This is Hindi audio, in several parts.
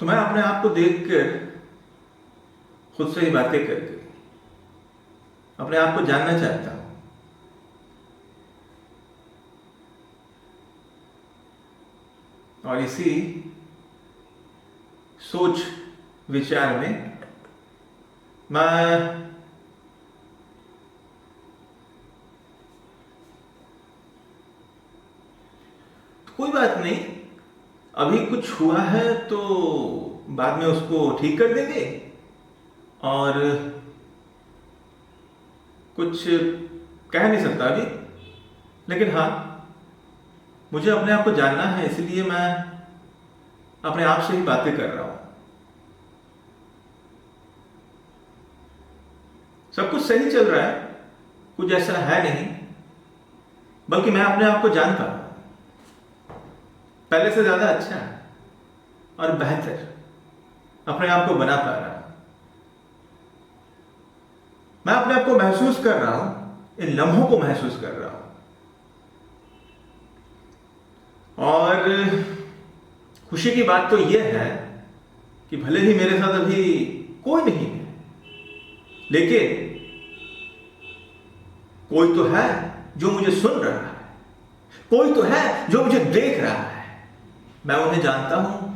तो मैं अपने आप को देखकर, खुद से ही बातें करके अपने आप को जानना चाहता हूं। और इसी सोच विचार में मैं कोई बात नहीं, अभी कुछ हुआ है तो बाद में उसको ठीक कर देंगे। और कुछ कह नहीं सकता अभी, लेकिन हाँ, मुझे अपने आप को जानना है, इसलिए मैं अपने आप से ही बातें कर रहा हूं। सब कुछ सही चल रहा है, कुछ ऐसा है नहीं, बल्कि मैं अपने आप को जान पा रहा हूं, पहले से ज्यादा अच्छा और बेहतर अपने आप को बना पा रहा हूं। मैं अपने आप को महसूस कर रहा हूं, इन लम्हों को महसूस कर रहा हूं। और खुशी की बात तो यह है कि भले ही मेरे साथ अभी कोई नहीं है, लेकिन कोई तो है जो मुझे सुन रहा है, कोई तो है जो मुझे देख रहा है। मैं उन्हें जानता हूं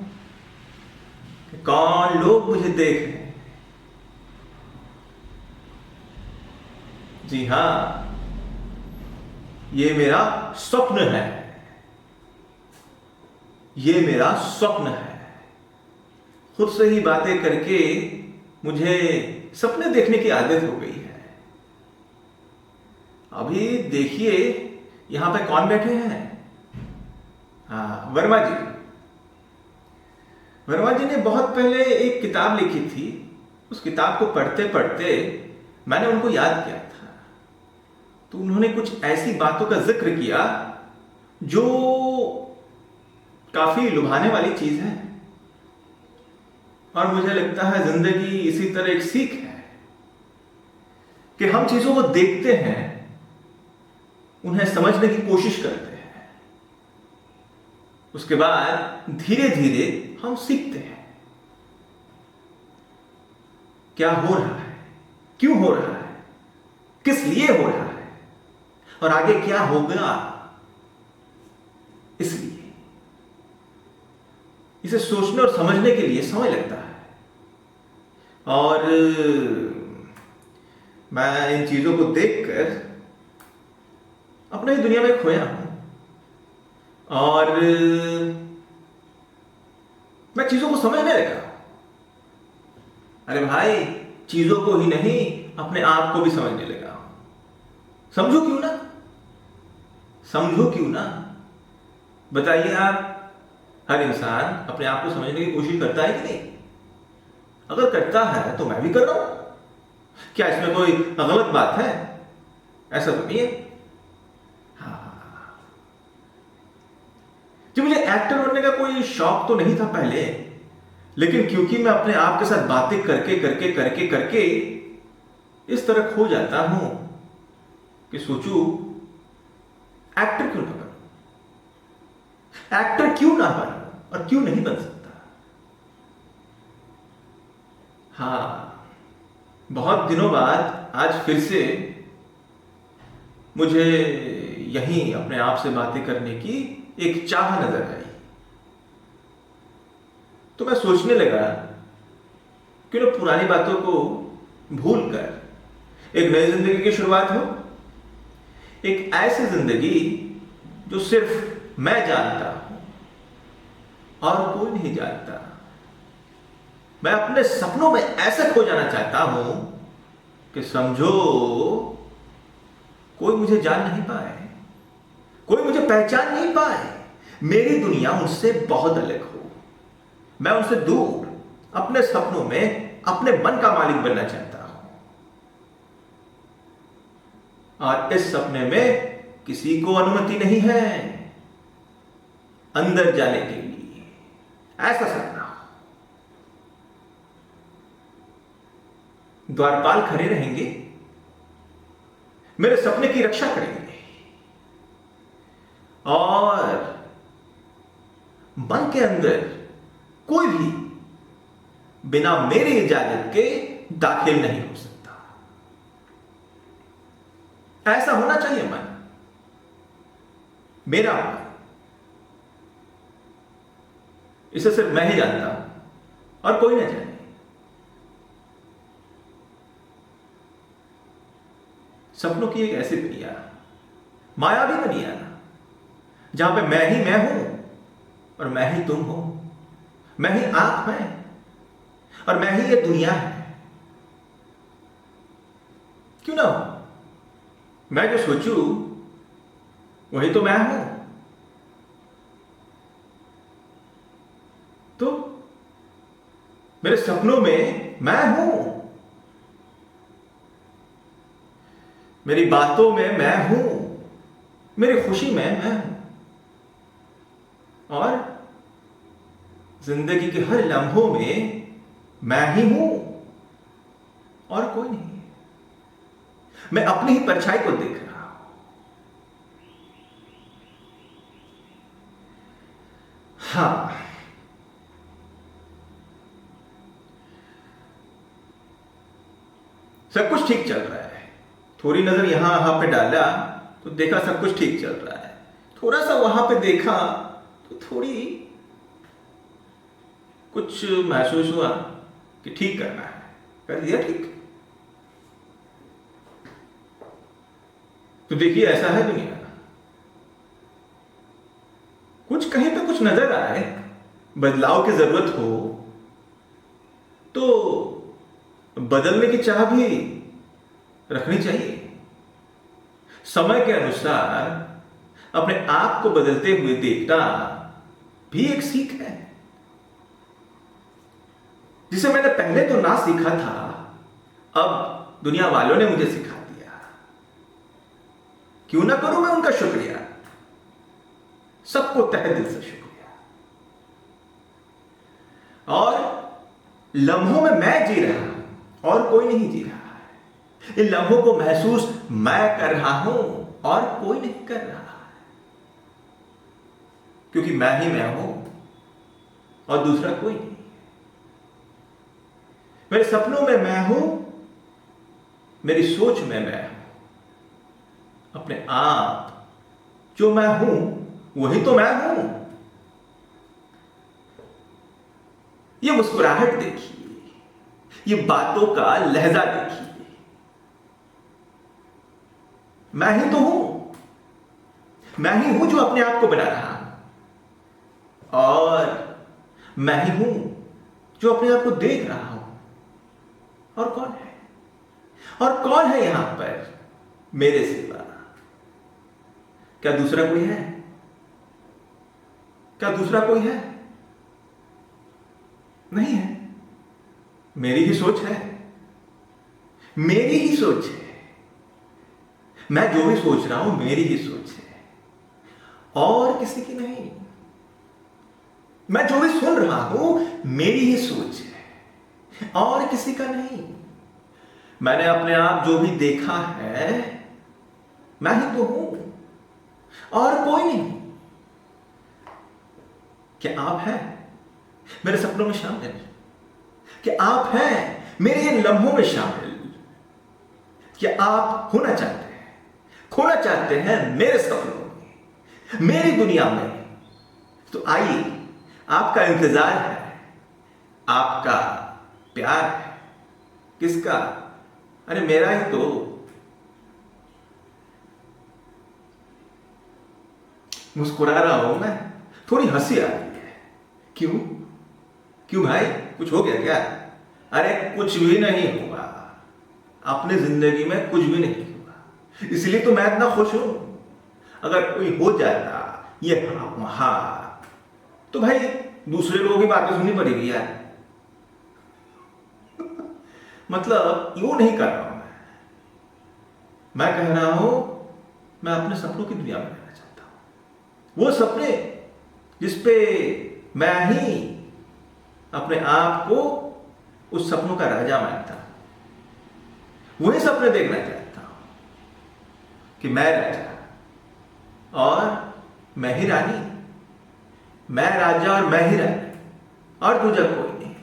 कि कौन लोग मुझे देख रहे हैं। जी हां, ये मेरा स्वप्न है, ये मेरा स्वप्न है। खुद से ही बातें करके मुझे सपने देखने की आदत हो गई है। अभी देखिए यहां पे कौन बैठे हैं? हाँ, वर्मा जी। वर्मा जी ने बहुत पहले एक किताब लिखी थी। उस किताब को पढ़ते पढ़ते मैंने उनको याद किया था, तो उन्होंने कुछ ऐसी बातों का जिक्र किया जो काफी लुभाने वाली चीज है। और मुझे लगता है जिंदगी इसी तरह एक सीख है कि हम चीजों को देखते हैं, उन्हें समझने की कोशिश करते हैं, उसके बाद धीरे धीरे हम सीखते हैं क्या हो रहा है, क्यों हो रहा है, किस लिए हो रहा है और आगे क्या होगा। इसलिए इसे सोचने और समझने के लिए समय लगता है। और मैं इन चीजों को देखकर अपने ही दुनिया में खोया हूं, और मैं चीजों को समझने लगा। अरे भाई, चीजों को ही नहीं, अपने आप को भी समझने लगा हूं। समझो क्यों ना, समझो क्यों ना। बताइए आप, हर इंसान अपने आप को समझने की कोशिश करता है कि नहीं? अगर करता है तो मैं भी कर रहा हूं। क्या इसमें कोई गलत बात है? ऐसा तो नहीं है। हाँ, कि मुझे एक्टर बनने का कोई शौक तो नहीं था पहले, लेकिन क्योंकि मैं अपने आप के साथ बातें करके करके करके करके इस तरह खो जाता हूं कि सोचूं एक्टर क्यों ना बनूं, एक्टर क्यों ना बनूं और क्यों नहीं बन सकता। हाँ, बहुत दिनों बाद आज फिर से मुझे यहीं अपने आप से बातें करने की एक चाह नजर आई। तो मैं सोचने लगा कि ना पुरानी बातों को भूलकर एक नई जिंदगी की शुरुआत हो। एक ऐसी जिंदगी जो सिर्फ मैं जानता हूं और कोई नहीं जानता। मैं अपने सपनों में ऐसे खो जाना चाहता हूं कि समझो कोई मुझे जान नहीं पाए, कोई मुझे पहचान नहीं पाए। मेरी दुनिया उनसे बहुत अलग हो, मैं उनसे दूर अपने सपनों में अपने मन का मालिक बनना चाहता हूं। और इस सपने में किसी को अनुमति नहीं है अंदर जाने के लिए। ऐसा सपना हो, द्वारपाल खड़े रहेंगे, मेरे सपने की रक्षा करेंगे, और मन के अंदर कोई भी बिना मेरी इजाजत के दाखिल नहीं हो सकता। ऐसा होना चाहिए मन, मेरा मन। इसे सिर्फ मैं ही जानता हूं और कोई ना जाने। सपनों की एक ऐसी दुनिया, मायावी दुनिया, जहां पे मैं ही मैं हूं और मैं ही तुम हो, मैं ही आप मैं और मैं ही ये दुनिया है। क्यों ना हो? मैं जो सोचूं वही तो मैं हूं। तो मेरे सपनों में मैं हूं, मेरी बातों में मैं हूं, मेरी खुशी में मैं हूं और जिंदगी के हर लम्हों में मैं ही हूं और कोई नहीं है। मैं अपनी ही परछाई को देख रहा हूं। हाँ, सब कुछ ठीक चल रहा है। थोड़ी नजर यहां वहां पे डाला तो देखा सब कुछ ठीक चल रहा है। थोड़ा सा वहां पे देखा तो थोड़ी कुछ महसूस हुआ कि ठीक करना है, कर दिया ठीक। तो देखिए, ऐसा है दुनिया का। कुछ कहीं पे कुछ नजर आए, बदलाव की जरूरत हो तो बदलने की चाह भी रखनी चाहिए। समय के अनुसार अपने आप को बदलते हुए देखना भी एक सीख है, जिसे मैंने पहले तो ना सीखा था, अब दुनिया वालों ने मुझे सिखा दिया। क्यों ना करूं मैं उनका शुक्रिया, सबको तहे दिल से शुक्रिया। और लम्हों में मैं जी रहा हूं और कोई नहीं जी रहा है। इन लम्हों को महसूस मैं कर रहा हूं और कोई नहीं कर रहा है, क्योंकि मैं ही मैं हूं और दूसरा कोई नहीं। मेरे सपनों में मैं हूं, मेरी सोच में मैं हूं। अपने आप जो मैं हूं वही तो मैं हूं। ये मुस्कुराहट देखिए, ये बातों का लहजा देखिए। मैं ही तो हूं, मैं ही हूं जो अपने आप को बना रहा हूं और मैं ही हूं जो अपने आप को देख रहा हूं। और कौन है, और कौन है यहां पर मेरे सिवा? क्या दूसरा कोई है? क्या दूसरा कोई है? नहीं है। मेरी ही सोच है, मेरी ही सोच है। मैं जो भी सोच रहा हूं मेरी ही सोच है और किसी की नहीं। मैं जो भी सुन रहा हूं मेरी ही सोच है और किसी का नहीं। मैंने अपने आप जो भी देखा है मैं ही तो हूं और कोई नहीं। क्या आप हैं मेरे सपनों में शामिल? क्या आप हैं मेरे इन लम्हों में शामिल? क्या आप होना चाहते हैं, खोना चाहते हैं मेरे सपनों में, मेरी दुनिया में? तो आइए, आपका इंतजार है, आपका प्यार है। किसका? अरे मेरा ही तो। मुस्कुरा रहा हूं मैं, थोड़ी हंसी आ रही है। क्यों? क्यों भाई, कुछ हो गया क्या? अरे कुछ भी नहीं हुआ, अपनी जिंदगी में कुछ भी नहीं हुआ, इसलिए तो मैं इतना खुश हूं। अगर कोई हो जाता ये वहां तो भाई दूसरे लोगों की बातें सुननी पड़ेगी यार। मतलब यूं नहीं कर रहा हूं मैं कह रहा हूं मैं अपने सपनों की दुनिया में रहना चाहता हूं। वो सपने जिसपे मैं ही अपने आप को उस सपनों का राजा मानता हूं। वही सपने देखना चाहता हूं कि मैं राजा और मैं ही रानी, मैं राजा और मैं ही रानी और दूसरा कोई नहीं।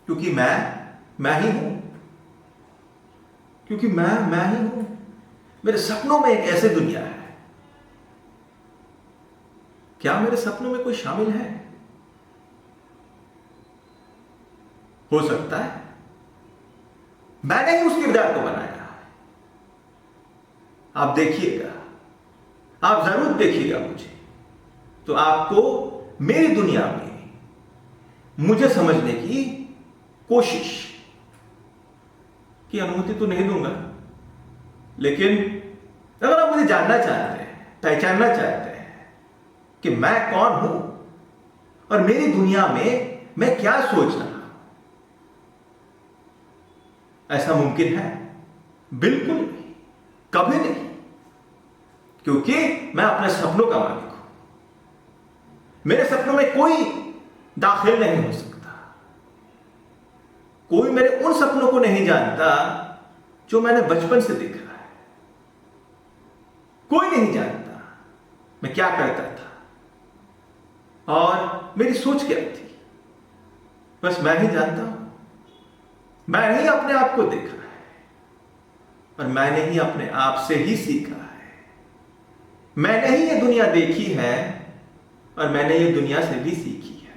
क्योंकि मैं ही हूं, क्योंकि मैं ही हूं। मेरे सपनों में एक ऐसी दुनिया है। क्या मेरे सपनों में कोई शामिल है? हो सकता है मैंने ही उस किरदार को बनाया। आप देखिएगा, आप जरूर देखिएगा मुझे, तो आपको मेरी दुनिया में मुझे समझने की कोशिश की अनुमति तो नहीं दूंगा, लेकिन अगर आप मुझे जानना चाहते हैं, पहचानना चाहते हैं कि मैं कौन हूं और मेरी दुनिया में मैं क्या सोच रहा हूं, ऐसा मुमकिन है? बिल्कुल नहीं, कभी नहीं, क्योंकि मैं अपने सपनों का मालिक हूं। मेरे सपनों में कोई दाखिल नहीं हो सकता। कोई मेरे उन सपनों को नहीं जानता जो मैंने बचपन से देखा है। कोई नहीं जानता मैं क्या करता था और मेरी सोच क्या थी। बस मैं ही जानता हूं। मैंने ही अपने आप को देखा है और मैंने ही अपने आप से ही सीखा है। मैंने ही ये दुनिया देखी है और मैंने ये दुनिया से भी सीखी है,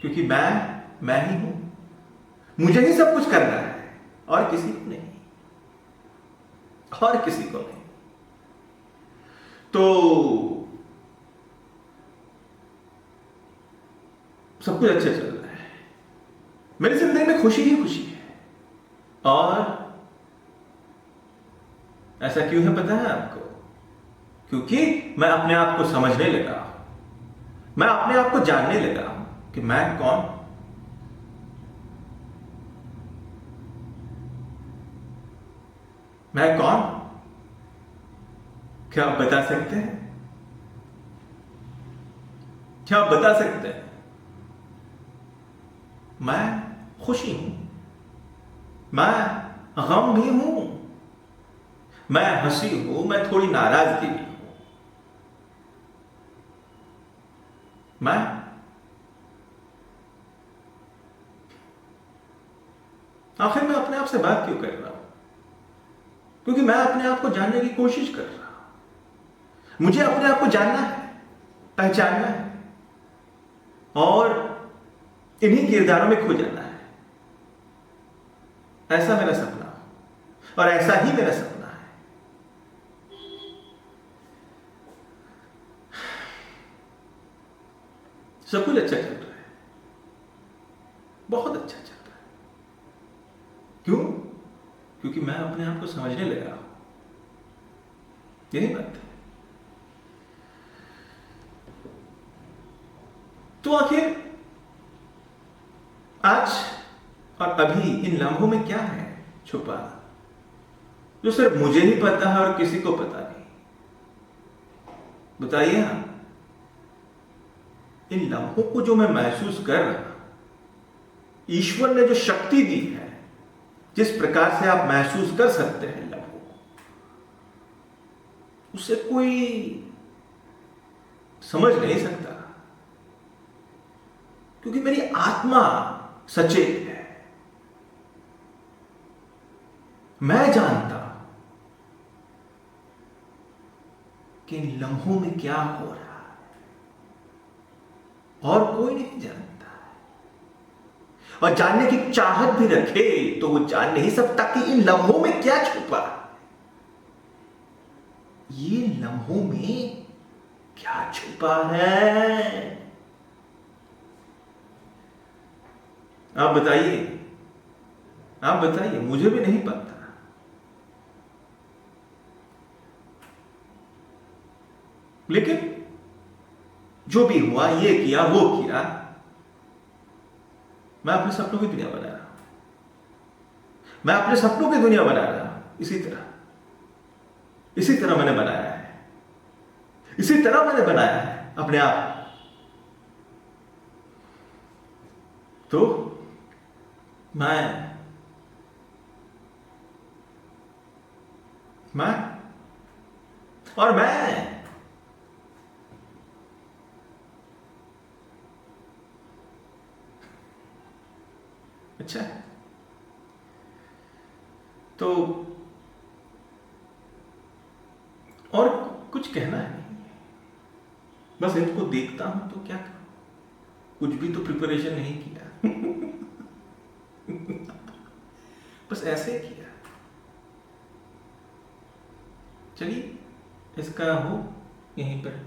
क्योंकि मैं ही हूं। मुझे ही सब कुछ करना है और किसी को नहीं, और किसी को नहीं। तो सब कुछ अच्छा चल रहा है। मेरी जिंदगी में खुशी ही खुशी है। और ऐसा क्यों है पता है आपको? क्योंकि मैं अपने आप को समझने लगा हूं। मैं अपने आप को जानने लगा हूं कि मैं कौन। मैं कौन? क्या आप बता सकते हैं? क्या आप बता सकते हैं? मैं खुशी हूं, मैं गम भी हूं, मैं हंसी हूं, मैं थोड़ी नाराजगी भी हूं। मैं आखिर मैं अपने आप से बात क्यों कर रहा हूं? क्योंकि मैं अपने आप को जानने की कोशिश कर रहा हूं। मुझे अपने आप को जानना है, पहचानना है और इन्हीं किरदारों में खो जाना है। ऐसा मेरा सपना है और ऐसा ही मेरा सपना है। सब कुछ अच्छा चल रहा है, बहुत अच्छा चल रहा है। क्यों? क्योंकि मैं अपने आप को समझने लगा हूं। यही बात है। तो आखिर आज और अभी इन लम्हों में क्या है छुपा, जो सिर्फ मुझे ही पता है और किसी को पता नहीं? बताइए आप। इन लम्हों को जो मैं महसूस कर रहा हूं, ईश्वर ने जो शक्ति दी है, जिस प्रकार से आप महसूस कर सकते हैं लम्हों को, उसे कोई समझ नहीं सकता, क्योंकि मेरी आत्मा सचेत है। मैं जानता हूं कि इन लम्हों में क्या हो रहा है, और कोई नहीं जानता। और जानने की चाहत भी रखे तो वो जान नहीं सकता कि इन लम्हों में क्या छुपा है। ये लम्हों में क्या छुपा है? आप बताइए, आप बताइए, मुझे भी नहीं पता। लेकिन जो भी हुआ, ये किया, वो किया, मैं अपने सपनों की दुनिया बना रहा हूं। मैं अपने सपनों की दुनिया बना रहा हूं। इसी तरह मैंने बनाया है। इसी तरह मैंने बनाया है अपने आप। तो मैं और अच्छा है। तो और कुछ कहना है नहीं, बस इनको देखता हूं तो क्या करूं, कुछ भी तो प्रिपरेशन नहीं किया। बस ऐसे किया। चलिए इसका हो यहीं पर